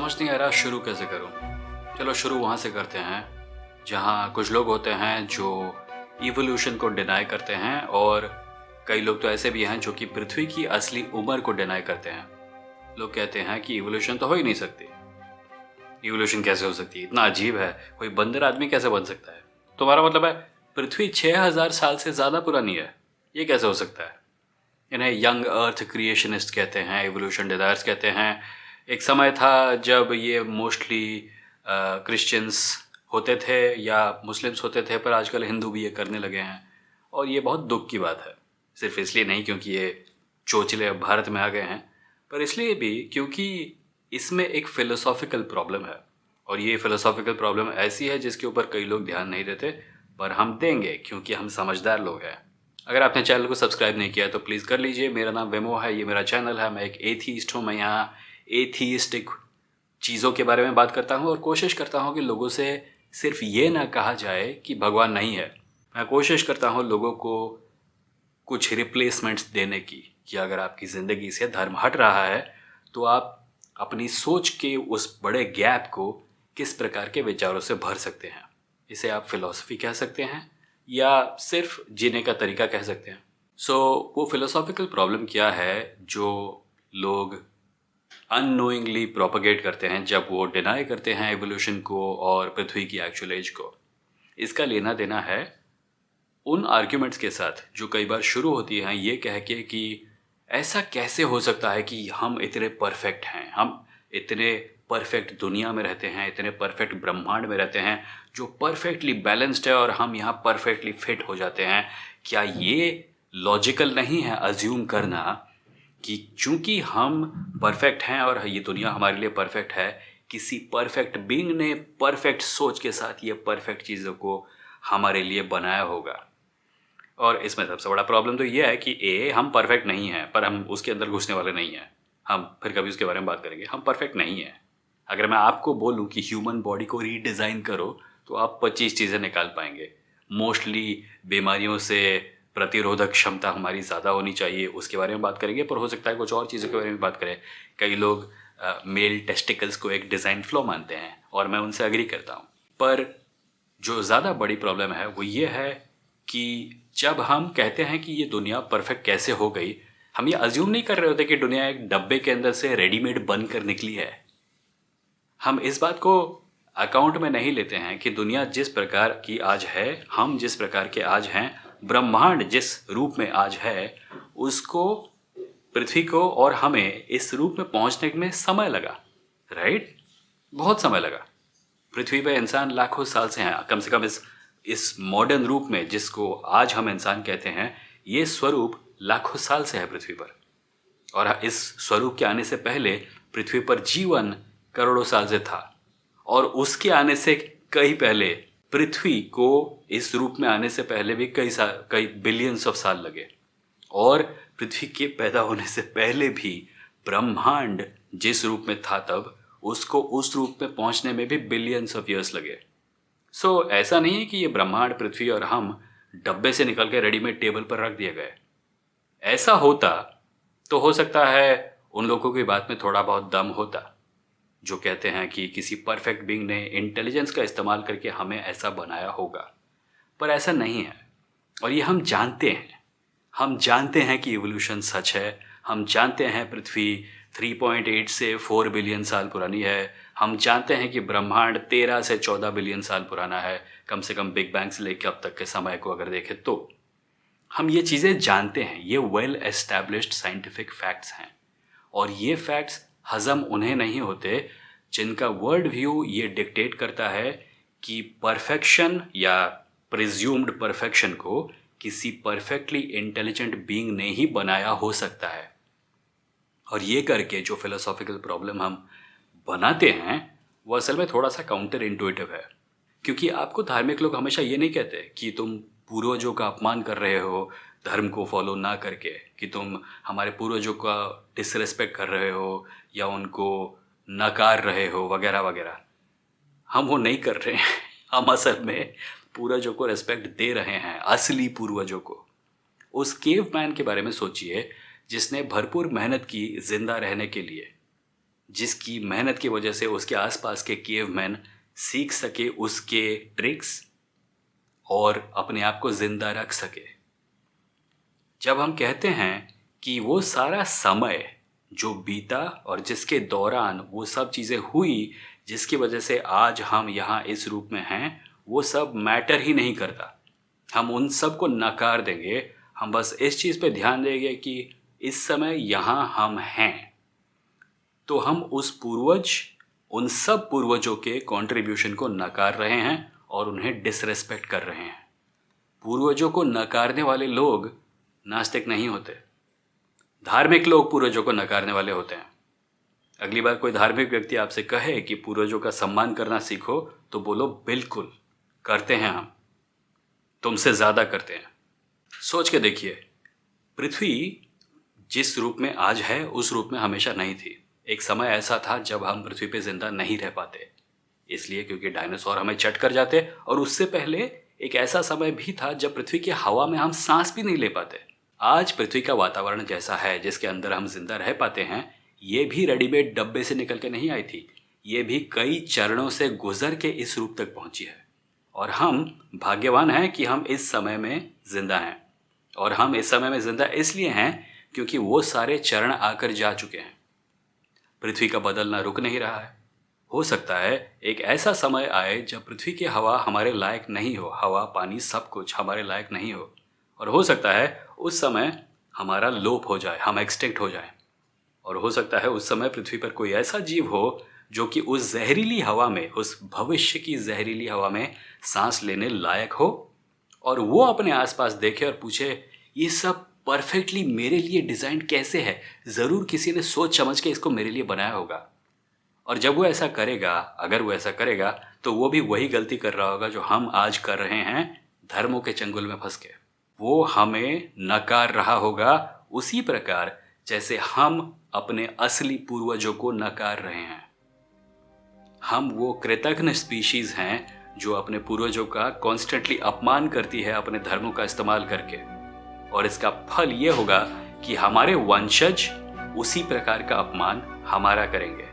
समझ नहीं आ रहा शुरू कैसे करूं। चलो शुरू वहाँ से करते हैं जहाँ कुछ लोग होते हैं जो इवोल्यूशन को डिनाई करते हैं, और कई लोग तो ऐसे भी हैं जो कि पृथ्वी की असली उम्र को डिनाई करते हैं। लोग कहते हैं कि इवोल्यूशन तो हो ही नहीं सकती। इवोल्यूशन कैसे हो सकती है, इतना अजीब है, कोई बंदर आदमी कैसे बन सकता है। तुम्हारा मतलब है पृथ्वी 6000 साल से ज़्यादा पुरानी है, ये कैसे हो सकता है। इन्हें यंग अर्थ क्रिएशनिस्ट कहते हैं, एवोल्यूशन डिनायर्स कहते हैं। एक समय था जब ये मोस्टली क्रिश्चियंस होते थे या मुस्लिम्स होते थे, पर आजकल हिंदू भी ये करने लगे हैं, और ये बहुत दुख की बात है। सिर्फ इसलिए नहीं क्योंकि ये चोचले अब भारत में आ गए हैं, पर इसलिए भी क्योंकि इसमें एक फ़िलोसॉफिकल प्रॉब्लम है, और ये फ़िलोसॉफिकल प्रॉब्लम ऐसी है जिसके ऊपर कई लोग ध्यान नहीं देते, पर हम देंगे क्योंकि हम समझदार लोग हैं। अगर आपने चैनल को सब्सक्राइब नहीं किया तो प्लीज़ कर लीजिए। मेरा नाम वेमो है, ये मेरा चैनल है। मैं एक एथीस्ट हूँ। मैं यहाँ एथीस्टिक चीज़ों के बारे में बात करता हूँ और कोशिश करता हूँ कि लोगों से सिर्फ ये ना कहा जाए कि भगवान नहीं है। मैं कोशिश करता हूँ लोगों को कुछ रिप्लेसमेंट्स देने की, कि अगर आपकी ज़िंदगी से धर्म हट रहा है तो आप अपनी सोच के उस बड़े गैप को किस प्रकार के विचारों से भर सकते हैं। इसे आप फिलॉसफी कह सकते हैं या सिर्फ जीने का तरीका कह सकते हैं। वो फिलोसॉफिकल प्रॉब्लम क्या है जो लोग अननोइंगली प्रोपगेट करते हैं जब वो डिनाई करते हैं एवोल्यूशन को और पृथ्वी की एक्चुअल एज को। इसका लेना देना है उन आर्ग्यूमेंट्स के साथ जो कई बार शुरू होती हैं ये कह के कि ऐसा कैसे हो सकता है कि हम इतने परफेक्ट हैं, हम इतने परफेक्ट दुनिया में रहते हैं, इतने परफेक्ट ब्रह्मांड में रहते हैं जो परफेक्टली बैलेंस्ड है, और हम यहाँ परफेक्टली फिट हो जाते हैं। क्या ये लॉजिकल नहीं है अज्यूम करना कि चूंकि हम परफेक्ट हैं और ये दुनिया हमारे लिए परफेक्ट है, किसी परफेक्ट बीइंग ने परफेक्ट सोच के साथ ये परफेक्ट चीज़ों को हमारे लिए बनाया होगा। और इसमें सबसे बड़ा प्रॉब्लम तो ये है कि हम परफेक्ट नहीं हैं, पर हम उसके अंदर घुसने वाले नहीं हैं। हम फिर कभी उसके बारे में बात करेंगे। हम परफेक्ट नहीं हैं। अगर मैं आपको बोलूं कि ह्यूमन बॉडी को रीडिज़ाइन करो तो आप 25 चीज़ें निकाल पाएंगे। मोस्टली बीमारियों से प्रतिरोधक क्षमता हमारी ज़्यादा होनी चाहिए, उसके बारे में बात करेंगे। पर हो सकता है कुछ और चीज़ों के बारे में बात करें। कई लोग मेल टेस्टिकल्स को एक डिज़ाइन फ्लॉ मानते हैं, और मैं उनसे एग्री करता हूँ। पर जो ज़्यादा बड़ी प्रॉब्लम है वो ये है कि जब हम कहते हैं कि ये दुनिया परफेक्ट कैसे हो गई, हम ये अज्यूम नहीं कर रहे होते कि दुनिया एक डब्बे के अंदर से रेडीमेड बन कर निकली है। हम इस बात को अकाउंट में नहीं लेते हैं कि दुनिया जिस प्रकार की आज है, हम जिस प्रकार के आज हैं, ब्रह्मांड जिस रूप में आज है, उसको, पृथ्वी को और हमें इस रूप में पहुंचने में समय लगा। राइट, बहुत समय लगा। पृथ्वी पर इंसान लाखों साल से हैं, कम से कम इस मॉडर्न रूप में जिसको आज हम इंसान कहते हैं, ये स्वरूप लाखों साल से है पृथ्वी पर। और इस स्वरूप के आने से पहले पृथ्वी पर जीवन करोड़ों साल से था, और उसके आने से कई पहले पृथ्वी को इस रूप में आने से पहले भी कई बिलियंस ऑफ साल लगे, और पृथ्वी के पैदा होने से पहले भी ब्रह्मांड जिस रूप में था तब उसको उस रूप में पहुंचने में भी बिलियंस ऑफ ईयर्स लगे। ऐसा नहीं है कि ये ब्रह्मांड, पृथ्वी और हम डब्बे से निकल के रेडीमेड टेबल पर रख दिए गए। ऐसा होता तो हो सकता है उन लोगों की बात में थोड़ा बहुत दम होता जो कहते हैं कि किसी परफेक्ट बीइंग ने इंटेलिजेंस का इस्तेमाल करके हमें ऐसा बनाया होगा, पर ऐसा नहीं है। और ये हम जानते हैं। हम जानते हैं कि इवोल्यूशन सच है। हम जानते हैं पृथ्वी 3.8 से 4 बिलियन साल पुरानी है। हम जानते हैं कि ब्रह्मांड 13 से 14 बिलियन साल पुराना है, कम से कम बिग बैंग से लेकर अब तक के समय को अगर देखें तो। हम ये चीज़ें जानते हैं, ये वेल एस्टैब्लिश्ड साइंटिफिक फैक्ट्स हैं, और ये फैक्ट्स हज़म उन्हें नहीं होते जिनका वर्ल्ड व्यू ये डिक्टेट करता है कि परफेक्शन या प्रिज्यूम्ड परफेक्शन को किसी परफेक्टली इंटेलिजेंट बीइंग ने ही बनाया हो सकता है। और ये करके जो फिलोसॉफिकल प्रॉब्लम हम बनाते हैं वो असल में थोड़ा सा काउंटर इंटुइटिव है। क्योंकि आपको धार्मिक लोग हमेशा ये नहीं कहते कि तुम पूर्वजों का अपमान कर रहे हो धर्म को फॉलो ना करके, कि तुम हमारे पूर्वजों का डिसरेस्पेक्ट कर रहे हो या उनको नकार रहे हो वगैरह वगैरह। हम वो नहीं कर रहे हैं। हम असल में पूर्वजों को रिस्पेक्ट दे रहे हैं, असली पूर्वजों को। उस केव मैन के बारे में सोचिए जिसने भरपूर मेहनत की जिंदा रहने के लिए, जिसकी मेहनत की वजह से उसके आसपास के केवमैन सीख सके उसके ट्रिक्स और अपने आप को जिंदा रख सके। जब हम कहते हैं कि वो सारा समय जो बीता और जिसके दौरान वो सब चीज़ें हुई जिसकी वजह से आज हम यहाँ इस रूप में हैं, वो सब मैटर ही नहीं करता। हम उन सब को नकार देंगे, हम बस इस चीज़ पे ध्यान देंगे कि इस समय यहाँ हम हैं, तो हम उन सब पूर्वजों के कंट्रीब्यूशन को नकार रहे हैं और उन्हें डिसरेस्पेक्ट कर रहे हैं। पूर्वजों को नकारने वाले लोग नास्तिक नहीं होते। धार्मिक लोग पूर्वजों को नकारने वाले होते हैं। अगली बार कोई धार्मिक व्यक्ति आपसे कहे कि पूर्वजों का सम्मान करना सीखो, तो बोलो बिल्कुल करते हैं, हम तुमसे ज़्यादा करते हैं। सोच के देखिए, पृथ्वी जिस रूप में आज है उस रूप में हमेशा नहीं थी। एक समय ऐसा था जब हम पृथ्वी पे जिंदा नहीं रह पाते, इसलिए क्योंकि डायनासोर हमें चट कर जाते, और उससे पहले एक ऐसा समय भी था जब पृथ्वी की हवा में हम सांस भी नहीं ले पाते। आज पृथ्वी का वातावरण जैसा है जिसके अंदर हम जिंदा रह पाते हैं, ये भी रेडीमेड डब्बे से निकल के नहीं आई थी। ये भी कई चरणों से गुजर के इस रूप तक पहुंची है। और हम भाग्यवान हैं कि हम इस समय में जिंदा हैं। और हम इस समय में जिंदा इसलिए हैं क्योंकि वो सारे चरण आकर जा चुके हैं। पृथ्वी का बदलना रुक नहीं रहा है। हो सकता है एक ऐसा समय आए जब पृथ्वी की हवा हमारे लायक नहीं हो, हवा पानी सब कुछ हमारे लायक नहीं हो, और हो सकता है उस समय हमारा लोप हो जाए, हम एक्सटिंक्ट हो जाए। और हो सकता है उस समय पृथ्वी पर कोई ऐसा जीव हो जो कि उस जहरीली हवा में, उस भविष्य की जहरीली हवा में सांस लेने लायक हो, और वो अपने आसपास देखे और पूछे ये सब परफेक्टली मेरे लिए डिज़ाइन कैसे है, ज़रूर किसी ने सोच समझ के इसको मेरे लिए बनाया होगा। और जब वो ऐसा करेगा, अगर वो ऐसा करेगा, तो वो भी वही गलती कर रहा होगा जो हम आज कर रहे हैं, धर्मों के चंगुल में फंस के। वो हमें नकार रहा होगा उसी प्रकार जैसे हम अपने असली पूर्वजों को नकार रहे हैं। हम वो कृतघ्न स्पीशीज हैं जो अपने पूर्वजों का कॉन्स्टेंटली अपमान करती है अपने धर्मों का इस्तेमाल करके, और इसका फल ये होगा कि हमारे वंशज उसी प्रकार का अपमान हमारा करेंगे।